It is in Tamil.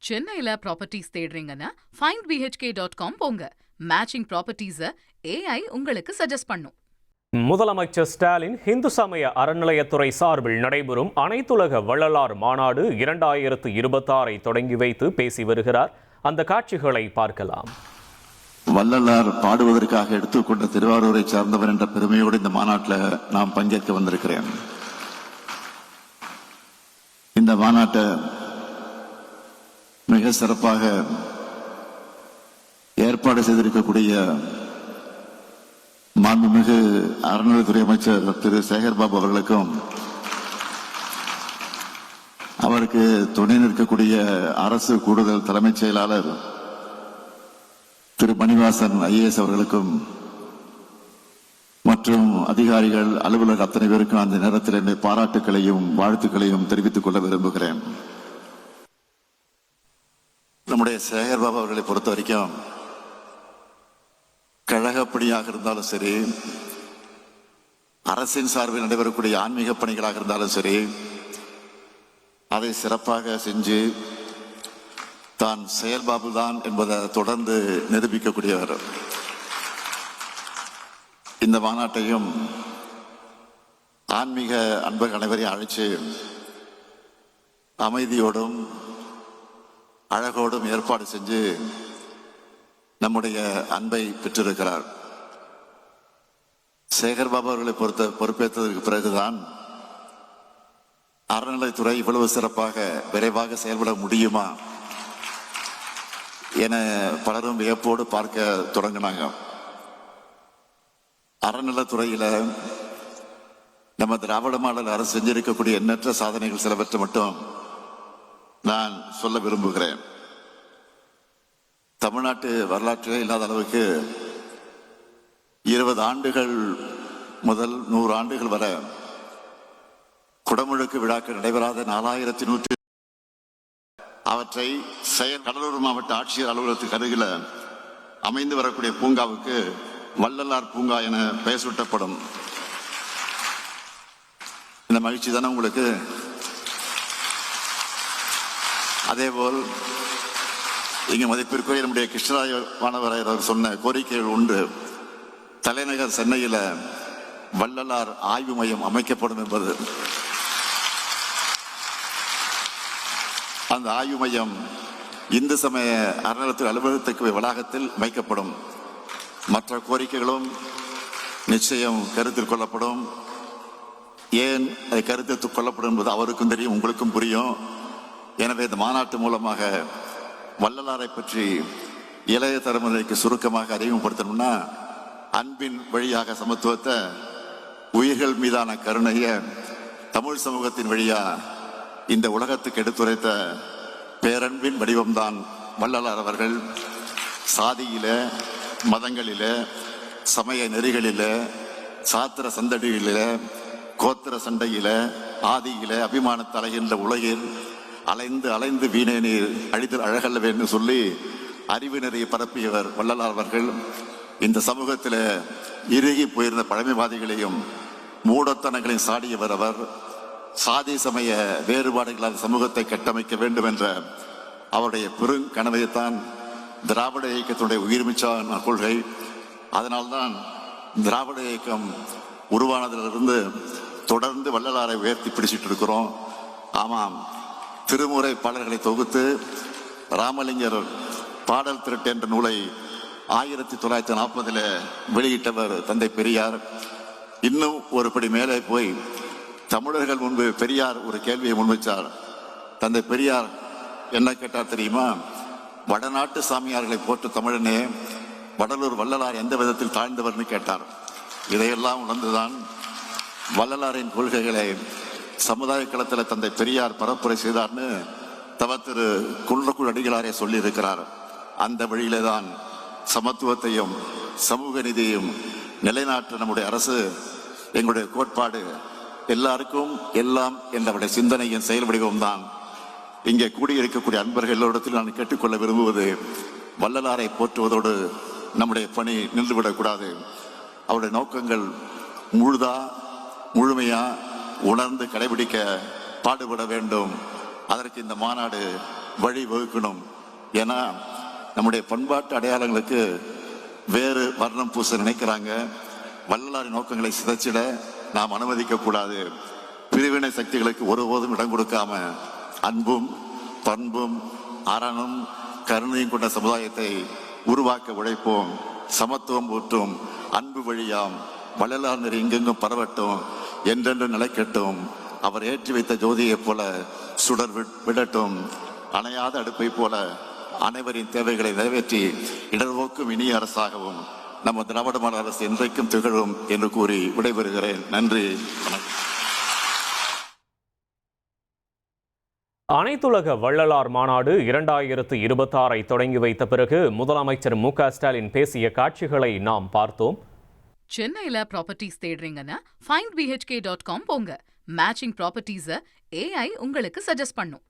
சென்னையில ப்ராப்பர்ட்டிஸ் தேடுறீங்கன்னா findbhk.com போங்க. மேட்சிங் ப்ராப்பர்ட்டிஸை AI உங்களுக்கு சஜஸ்ட் பண்ணும். முதலமைச்சர் ஸ்டாலின் இந்து சமய அறநிலையத்துறை சார்பில் நடைபெறும் அனைத்துலக வள்ளலார் மாநாடு 2026 தொடங்கி வைத்து பேசி வருகிறார். அந்த காட்சிகளை பார்க்கலாம். வள்ளலார் பாடுவதற்காக எடுத்துக்கொண்ட திருவாரூரை சார்ந்தவர் என்ற பெருமையோடு இந்த மாநாட்டில் நாம் பங்கேற்க வந்திருக்கிறேன். இந்த மாநாட்டை மிக சிறப்பாக ஏற்பாடு செய்திருக்கக்கூடிய மாண்புமிகு அறநிலையத்துறை அமைச்சர் திரு சேகர்பாபு அவர்களுக்கும், அவருக்கு துணை நிற்கக்கூடிய அரசு கூடுதல் தலைமைச் செயலாளர் திரு மணிவாசன் IAS அவர்களுக்கும் மற்றும் அதிகாரிகள் அலுவலர் அத்தனை பேருக்கும் அந்த நேரத்தில் என்னுடைய பாராட்டுக்களையும் வாழ்த்துக்களையும் தெரிவித்துக் கொள்ள விரும்புகிறேன். நம்முடைய சேகர்பாபு அவர்களை பொறுத்த வரைக்கும் கழகப்பணியாக இருந்தாலும் சரி, அரசின் சார்பில் நடைபெறக்கூடிய ஆன்மீக பணிகளாக இருந்தாலும் சரி, அதை சிறப்பாக செஞ்சு தான் செயல்பாபு தான் என்பதை தொடர்ந்து நிரூபிக்கக்கூடியவர். இந்த மாநாட்டையும் ஆன்மீக அன்பர்கள் அனைவரையும் அழைச்சு அமைதியோடும் அழகோடும் ஏற்பாடு செஞ்சு நம்முடைய அன்பை பெற்றிருக்கிறார். சேகர்பாபு அவர்களை பொறுப்பேற்றதற்கு பிறகுதான் அறநிலைத்துறை இவ்வளவு சிறப்பாக விரைவாக செயல்பட முடியுமா என பலரும் வியப்போடு பார்க்க தொடங்கினாங்க. அறநிலைத்துறையில நம்ம திராவிட மாடல் அரசு செஞ்சிருக்கக்கூடிய எண்ணற்ற சாதனைகள் சிலவற்றை மட்டும் நான் சொல்ல விரும்புகிறேன். தமிழ்நாட்டு வரலாற்றிலே இல்லாத அளவுக்கு 20 ஆண்டுகள் முதல் 100 ஆண்டுகள் வரை குடமுழுக்கு விழாக்கள் நடைபெறாத 4100 அவற்றை கடலூர் மாவட்ட ஆட்சியர் அலுவலகத்துக்கு அருகில் அமைந்து வரக்கூடிய பூங்காவுக்கு வள்ளலார் பூங்கா என பெயர் சூட்டப்படும். இந்த மகிழ்ச்சி தானே உங்களுக்கு? அதேபோல் இங்க மதிப்பிற்குரிய நம்முடைய கிருஷ்ணராய மாணவராயர் அவர் சொன்ன கோரிக்கைகள் உண்டு. தலைநகர் சென்னையில் வள்ளலார் ஆய்வு மையம் அமைக்கப்படும் என்பது. அந்த ஆய்வு மையம் இந்து சமய அறநிலையத்துறை அலுவலகத்துக்கு வளாகத்தில் வைக்கப்படும். மற்ற கோரிக்கைகளும் நிச்சயம் கருத்தில் கொள்ளப்படும். ஏன் அதை கருத்தில் கொள்ளப்படும் என்பது அவருக்கும் தெரியும், உங்களுக்கும் புரியும். எனவே இந்த மாநாட்டு மூலமாக வள்ளலாரை பற்றி இளைய தலைமுறைக்கு சுருக்கமாக அறிமுகப்படுத்தணும்னா, அன்பின் வழியாக சமத்துவத்தை, உயிர்கள் மீதான கருணைய தமிழ் சமூகத்தின் வழியா இந்த உலகத்துக்கு எடுத்துரைத்த பேரன்பின் வடிவம்தான் வள்ளலார் அவர்கள். சாதியில, மதங்களில, சமய நெறிகளில, சாத்திர சந்தடிகளில, கோத்திர சண்டையில, ஆதியில அபிமானத்தை அலைகின்ற உலகில் அலைந்து அலைந்து வீணே நீர் அழிதல் அழகல்லவேன்னு சொல்லி அறிவு நிறைய பரப்பியவர் வள்ளலார் அவர்கள். இந்த சமூகத்தில் இறுகி போயிருந்த பழமைவாதிகளையும் மூடத்தனங்களையும் சாடியவர் அவர். சாதி சமய வேறுபாடுகளால் சமூகத்தை கட்டமைக்க வேண்டும் என்ற அவருடைய பெருங்கனவைத்தான் திராவிட இயக்கத்தினுடைய உயிர்மிச்சான கொள்கை. அதனால்தான் திராவிட இயக்கம் உருவானதிலிருந்து தொடர்ந்து வள்ளலாரை உயர்த்தி பிடிச்சிட்டு இருக்கிறோம். ஆமாம், திருமுறை பாடல்களை தொகுத்து ராமலிங்கர் பாடல் திரட்டு என்ற நூலை 1940 வெளியிட்டவர் தந்தை பெரியார். இன்னும் ஒரு படி மேலே போய் தமிழர்கள் முன்பு பெரியார் ஒரு கேள்வியை முன்வைச்சார். தந்தை பெரியார் என்ன கேட்டார் தெரியுமா? வடநாட்டு சாமியார்களை போற்று தமிழனே, வடலூர் வள்ளலார் எந்த விதத்தில் தாழ்ந்தவர்னு கேட்டார். இதையெல்லாம் உணர்ந்துதான் வள்ளலாரின் கொள்கைகளை சமுதாய களத்தில் தந்தை பெரியார் பரப்புரை செய்தார்னு திரு குன்றக்குள் அடிகளாரே சொல்லி இருக்கிறார். அந்த வழியிலே தான் சமத்துவத்தையும் சமூக நீதியையும் நிலைநாட்ட நம்முடைய அரசு, எங்களுடைய கோட்பாடு எல்லாருக்கும் எல்லாம் என்றவருடைய சிந்தனையின் செயல் வடிவம் தான். இங்கே கூடியிருக்கக்கூடிய அன்பர்கள் எல்லோரிடத்தில் நான் கேட்டுக்கொள்ள விரும்புவது, வள்ளலாரை போற்றுவதோடு நம்முடைய பணி நின்றுவிடக்கூடாது. அவருடைய நோக்கங்கள் முழுமையா உணர்ந்து கடைபிடிக்க பாடுபட வேண்டும். அதற்கு இந்த மாநாடு வழி வகுக்கணும். ஏன்னா நம்முடைய பண்பாட்டு அடையாளங்களுக்கு வேறு வர்ணம் பூச நினைக்கிறாங்க. வள்ளலாரின் நோக்கங்களை சிதைச்சிட நாம் அனுமதிக்க கூடாது. பிரிவினை சக்திகளுக்கு ஒருபோதும் இடம் கொடுக்காம அன்பும் பண்பும் அறனும் கருணையும் கொண்ட சமுதாயத்தை உருவாக்க உழைப்போம். சமத்துவம் ஊற்றும் அன்பு வழியாம் வள்ளலார் நெறி எங்கெங்கும் பரவட்டும், என்றென்று நிலைக்கட்டும். அவர் ஏற்றி வைத்த ஜோதியைப் போல சுடர் விடட்டும். அணையாத அடுப்பை போல அனைவரின் தேவைகளை நிறைவேற்றி இடர்போக்கும் இனிய அரசாகவும் நம்ம திராவிட மாடல் அரசு என்றைக்கும் திகழும் என்று கூறி விடைபெறுகிறேன். நன்றி, வணக்கம். அனைத்துலக வள்ளலார் மாநாடு 2026 தொடங்கி வைத்த பிறகு முதலமைச்சர் மு.க. ஸ்டாலின் பேசிய காட்சிகளை நாம் பார்த்தோம். சென்னையில ப்ராப்பர்ட்டிஸ் தேடுறீங்கன்னா findbhk.com போங்க. மேட்சிங் ப்ராப்பர்ட்டிஸ AI உங்களுக்கு சஜஸ்ட் பண்ணும்.